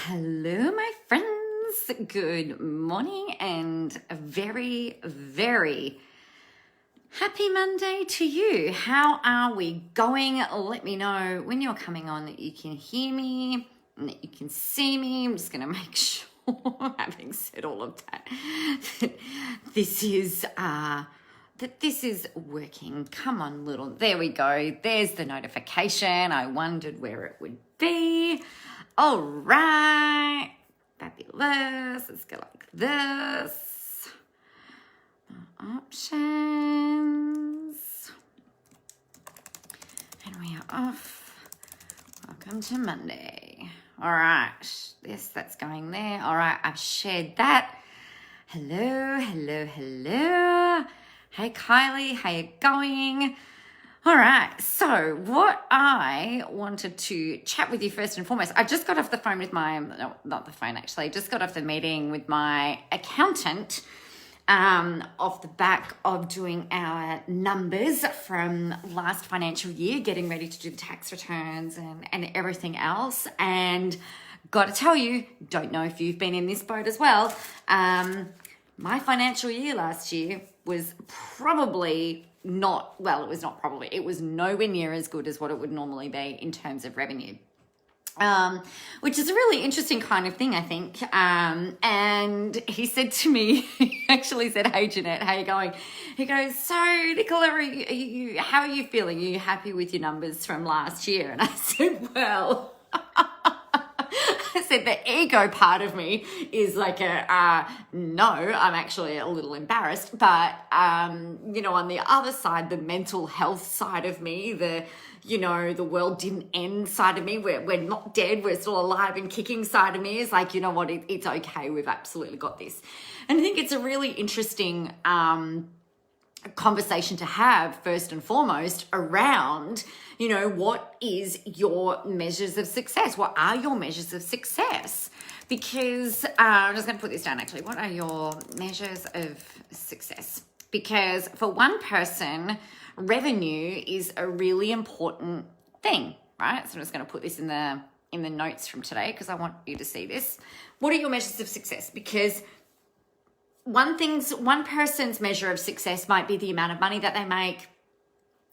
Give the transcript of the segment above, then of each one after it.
Hello, my friends. Good morning and a very, very happy Monday to you. How are we going? Let me know when you're coming on that you can hear me and that you can see me. I'm just going to make sure, having said all of that, that this is working. Come on, little. There we go. There's the notification. I wondered where it would be. All right. Fabulous. Let's go like this. Options. And we are off. Welcome to Monday. All right. Yes, that's going there. All right. I've shared that. Hello. Hey, Kylie. How you going? All right, so what I wanted to chat with you first and foremost, I just got off the phone with not the phone actually, just got off the meeting with my accountant off the back of doing our numbers from last financial year, getting ready to do the tax returns and everything else. And got to tell you, don't know if you've been in this boat as well, my financial year last year was it was nowhere near as good as what it would normally be in terms of revenue. Which is a really interesting kind of thing, I think. And he said to me, he actually said, "Hey, Jeanette, how you going?" He goes, "So, Nicola, how are you feeling? Are you happy with your numbers from last year?" And I said, "Well," I said, "the ego part of me is like no, I'm actually a little embarrassed, but, on the other side, the mental health side of me, the world didn't end side of me, we're not dead, we're still alive and kicking side of me is like, you know what, it's okay, we've absolutely got this." And I think it's a really interesting conversation to have first and foremost around, what is your measures of success? What are your measures of success? Because I'm just going to put this down actually. What are your measures of success? Because for one person, revenue is a really important thing, right? So I'm just going to put this in the notes from today because I want you to see this. What are your measures of success? Because one person's measure of success might be the amount of money that they make.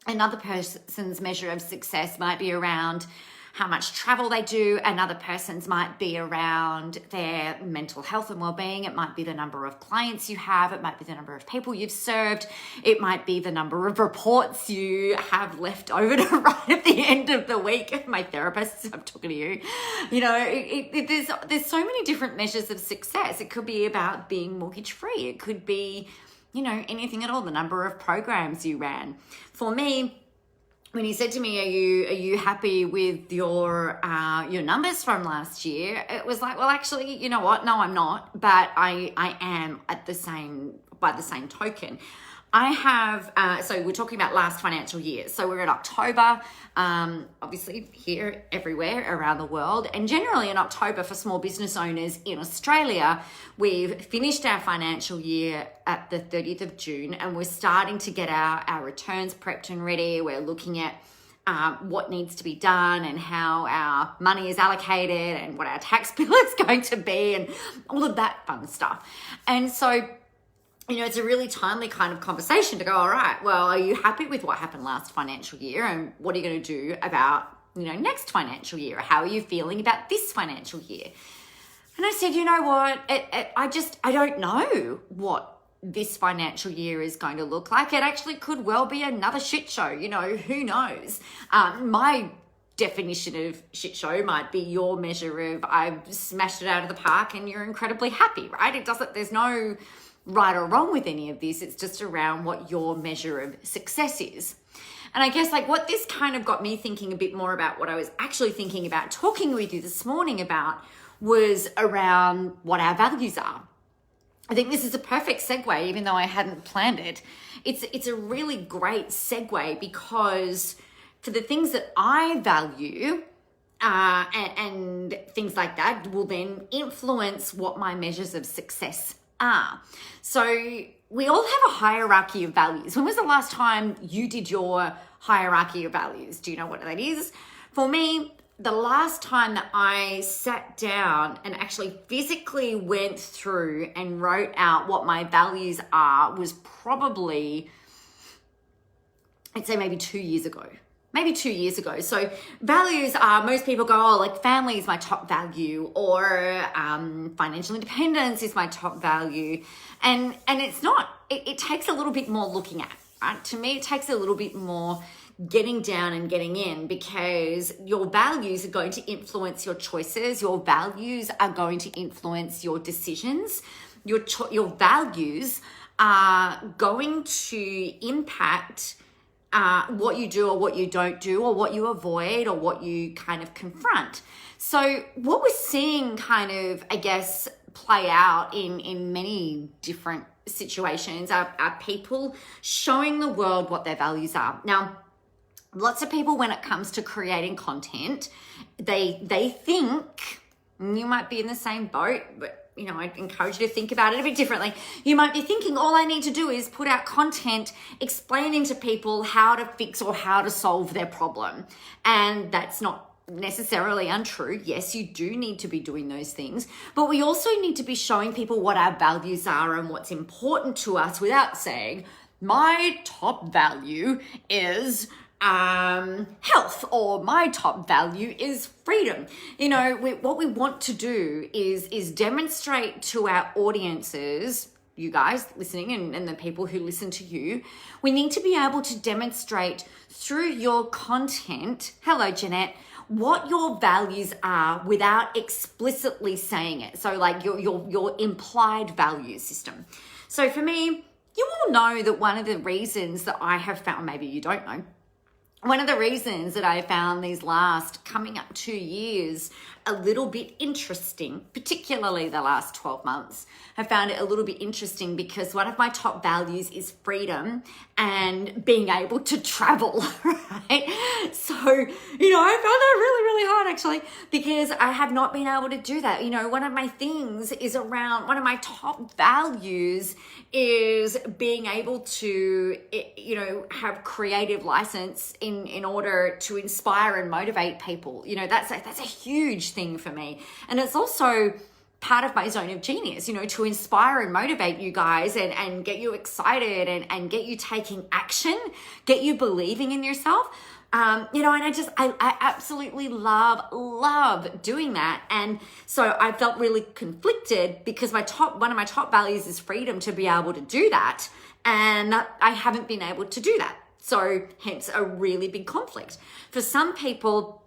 Another person's measure of success might be around how much travel they do. Another person's might be around their mental health and well-being. It might be the number of clients you have. It might be the number of people you've served. It might be the number of reports you have left over to write at the end of the week. My therapist, I'm talking to you. There's so many different measures of success. It could be about being mortgage-free. It could be, anything at all, the number of programs you ran. For me, when he said to me, are you happy with your numbers from last year? It was like, well, actually, you know what? No, I'm not, but I am by the same token. I have, so we're talking about last financial year. So we're in October, obviously here, everywhere around the world. And generally in October for small business owners in Australia, we've finished our financial year at the 30th of June and we're starting to get our returns prepped and ready. We're looking at what needs to be done and how our money is allocated and what our tax bill is going to be and all of that fun stuff. And so it's a really timely kind of conversation to go, all right, well, are you happy with what happened last financial year? And what are you going to do about, next financial year? How are you feeling about this financial year? And I said, you know what? I don't know what this financial year is going to look like. It actually could well be another shit show. Who knows? My definition of shit show might be your measure of I've smashed it out of the park and you're incredibly happy, right? There's no right or wrong with any of this. It's just around what your measure of success is. And I guess what this kind of got me thinking a bit more about what I was actually thinking about talking with you this morning about was around what our values are. I think this is a perfect segue, even though I hadn't planned it. It's a really great segue because for the things that I value, and things like that will then influence what my measures of success are. So we all have a hierarchy of values. When was the last time you did your hierarchy of values? Do you know what that is? For me, the last time that I sat down and actually physically went through and wrote out what my values are was probably, I'd say maybe 2 years ago. Maybe 2 years ago. So values are, most people go, oh, like family is my top value, or financial independence is my top value. And it's not, it takes a little bit more looking at, right? To me, it takes a little bit more getting down and getting in, because your values are going to influence your choices. Your values are going to influence your decisions. Your values are going to impact what you do or what you don't do, or what you avoid or what you kind of confront. So what we're seeing kind of, I guess, play out in many different situations are people showing the world what their values are. Now, lots of people, when it comes to creating content, they think, you might be in the same boat, but you know, I encourage you to think about it a bit differently. You might be thinking, all I need to do is put out content explaining to people how to fix or how to solve their problem. And that's not necessarily untrue. Yes, you do need to be doing those things, but we also need to be showing people what our values are and what's important to us, without saying, my top value is health, or my top value is freedom. You know, what we want to do is demonstrate to our audiences, you guys listening and the people who listen to you, we need to be able to demonstrate through your content, hello Jeanette, what your values are without explicitly saying it. So like your implied value system. So for me, you all know that one of the reasons that I have found, maybe you don't know, one of the reasons that I found these last coming up 2 years a little bit interesting, particularly the last 12 months, I found it a little bit interesting because one of my top values is freedom and being able to travel, right? So, you know, I found that really, really hard actually, because I have not been able to do that. You know, one of my things is around, one of my top values is being able to, you know, have creative license in order to inspire and motivate people. You know, that's a huge thing for me. And it's also part of my zone of genius, you know, to inspire and motivate you guys and get you excited and get you taking action, get you believing in yourself. You know, and I absolutely love doing that. And so I felt really conflicted because one of my top values is freedom, to be able to do that. And I haven't been able to do that. So hence a really big conflict. For some people,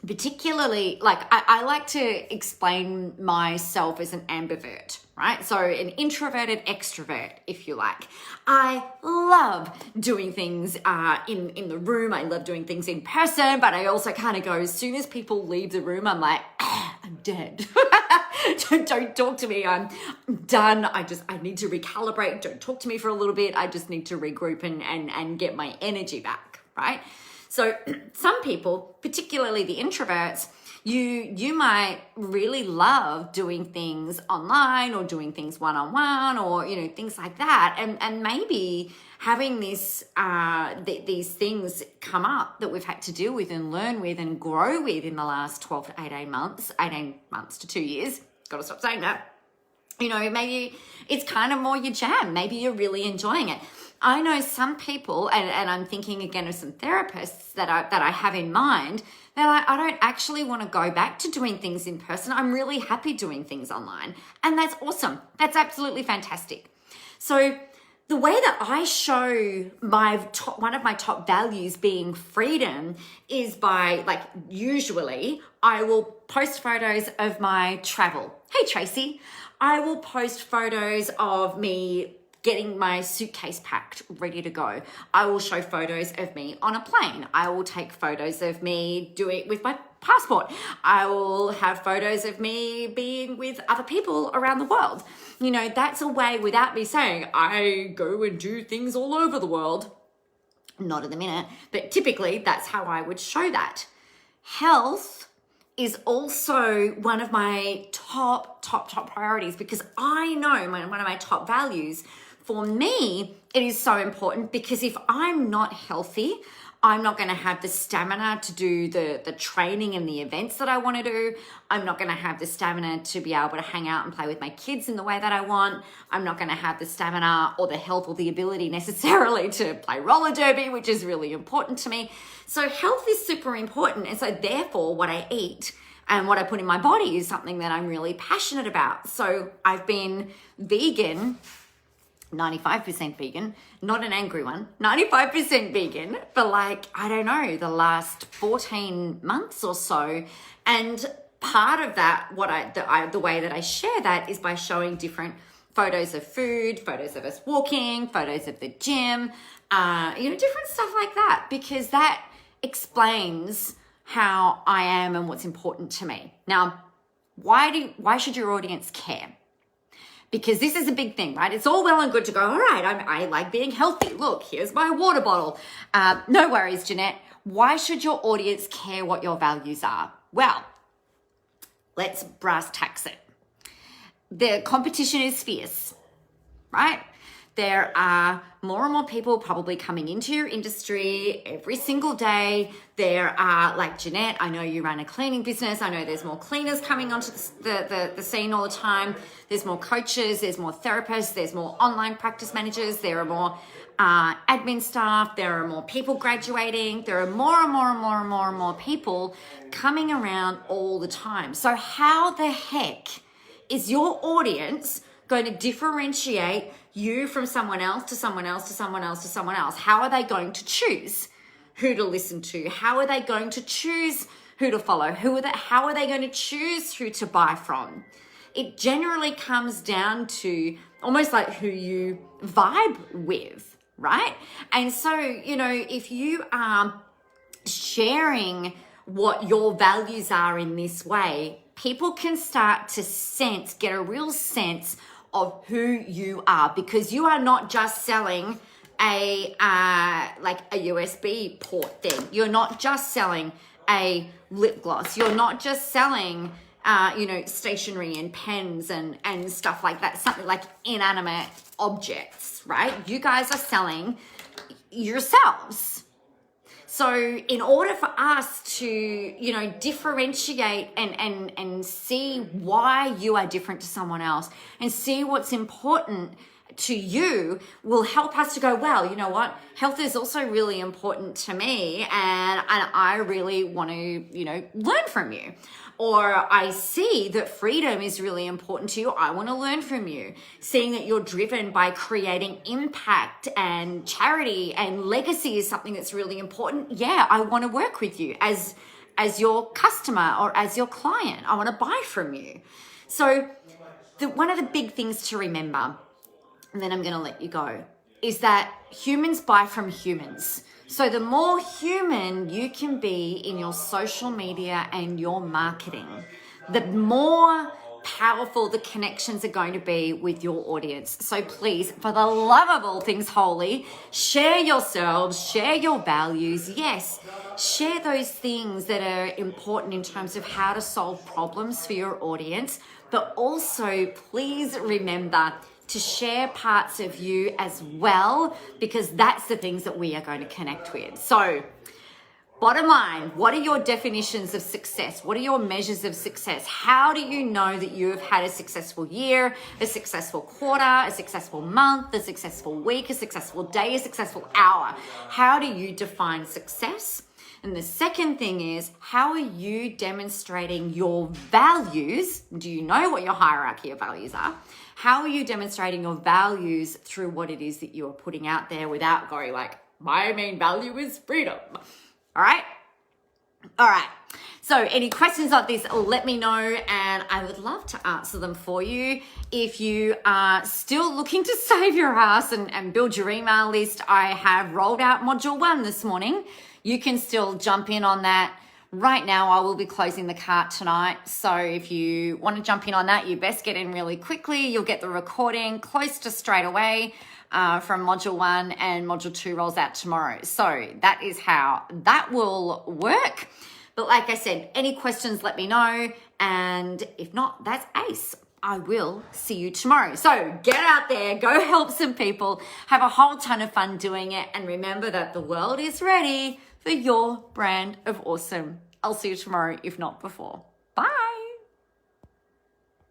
particularly, like I like to explain myself as an ambivert, right? So an introverted extrovert, if you like. I love doing things in the room. I love doing things in person, but I also kind of go, as soon as people leave the room, I'm like, I'm dead. Don't talk to me. I'm done. I need to recalibrate. Don't talk to me for a little bit. I just need to regroup and get my energy back, right? So some people, particularly the introverts, you might really love doing things online or doing things one-on-one, or, you know, things like that. And maybe having these things come up that we've had to deal with and learn with and grow with in the last 12 to 18 months to 2 years. Got to stop saying that. You know, maybe it's kind of more your jam. Maybe you're really enjoying it. I know some people, and I'm thinking again of some therapists that I have in mind, that I don't actually want to go back to doing things in person. I'm really happy doing things online. And that's awesome. That's absolutely fantastic. So the way that I show one of my top values being freedom is by, like, usually I will post photos of my travel. Hey, Tracy. I will post photos of me getting my suitcase packed, ready to go. I will show photos of me on a plane. I will take photos of me doing it with my passport. I will have photos of me being with other people around the world. You know, that's a way, without me saying, I go and do things all over the world. Not at the minute, but typically that's how I would show that. Health is also one of my top priorities, because I know one of my top values. For me, it is so important, because if I'm not healthy, I'm not going to have the stamina to do the training and the events that I want to do. I'm not going to have the stamina to be able to hang out and play with my kids in the way that I want. I'm not going to have the stamina or the health or the ability necessarily to play roller derby, which is really important to me. So health is super important. And so therefore what I eat and what I put in my body is something that I'm really passionate about. So I've been vegan, 95% vegan, not an angry one, 95% vegan for like, I don't know, the last 14 months or so. And part of that, the way that I share that is by showing different photos of food, photos of us walking, photos of the gym, different stuff like that, because that explains how I am and what's important to me. Now, why should your audience care? Because this is a big thing, right? It's all well and good to go, all right, I like being healthy. Look, here's my water bottle. No worries, Jeanette. Why should your audience care what your values are? Well, let's brass tacks it. The competition is fierce, right? There are more and more people probably coming into your industry every single day. There are, like Jeanette, I know you run a cleaning business. I know there's more cleaners coming onto the scene all the time. There's more coaches, there's more therapists, there's more online practice managers. There are more admin staff. There are more people graduating. There are more and more and more and more and more people coming around all the time. So how the heck is your audience going to differentiate you from someone else to someone else to someone else to someone else? How are they going to choose who to listen to? How are they going to choose who to follow? How are they going to choose who to buy from? It generally comes down to almost like who you vibe with, right? And so, if you are sharing what your values are in this way, people can start to get a real sense of who you are, because you are not just selling a USB port thing. You're not just selling a lip gloss. You're not just selling, stationery and pens and stuff like that, something like inanimate objects, right? You guys are selling yourselves. So in order for us to, differentiate and see why you are different to someone else and see what's important to you, will help us to go, well, you know what? Health is also really important to me, and I really want to, learn from you. Or I see that freedom is really important to you. I want to learn from you. Seeing that you're driven by creating impact and charity and legacy is something that's really important. Yeah, I want to work with you as your customer or as your client. I want to buy from you. So one of the big things to remember, and then I'm going to let you go, is that humans buy from humans. So the more human you can be in your social media and your marketing, the more powerful the connections are going to be with your audience. So please, for the love of all things holy, share yourselves, share your values. Yes, share those things that are important in terms of how to solve problems for your audience, but also please remember to share parts of you as well, because that's the things that we are going to connect with. So bottom line, what are your definitions of success? What are your measures of success? How do you know that you have had a successful year, a successful quarter, a successful month, a successful week, a successful day, a successful hour? How do you define success? And the second thing is, how are you demonstrating your values? Do you know what your hierarchy of values are? How are you demonstrating your values through what it is that you're putting out there without going like, my main value is freedom? All right. So any questions like this, let me know, and I would love to answer them for you. If you are still looking to save your ass and build your email list, I have rolled out module 1 this morning. You can still jump in on that. Right now, I will be closing the cart tonight. So if you want to jump in on that, you best get in really quickly. You'll get the recording close to straight away from module 1, and module 2 rolls out tomorrow. So that is how that will work. But like I said, any questions, let me know. And if not, that's ace. I will see you tomorrow. So get out there, go help some people, have a whole ton of fun doing it. And remember that the world is ready for your brand of awesome. I'll see you tomorrow, if not before.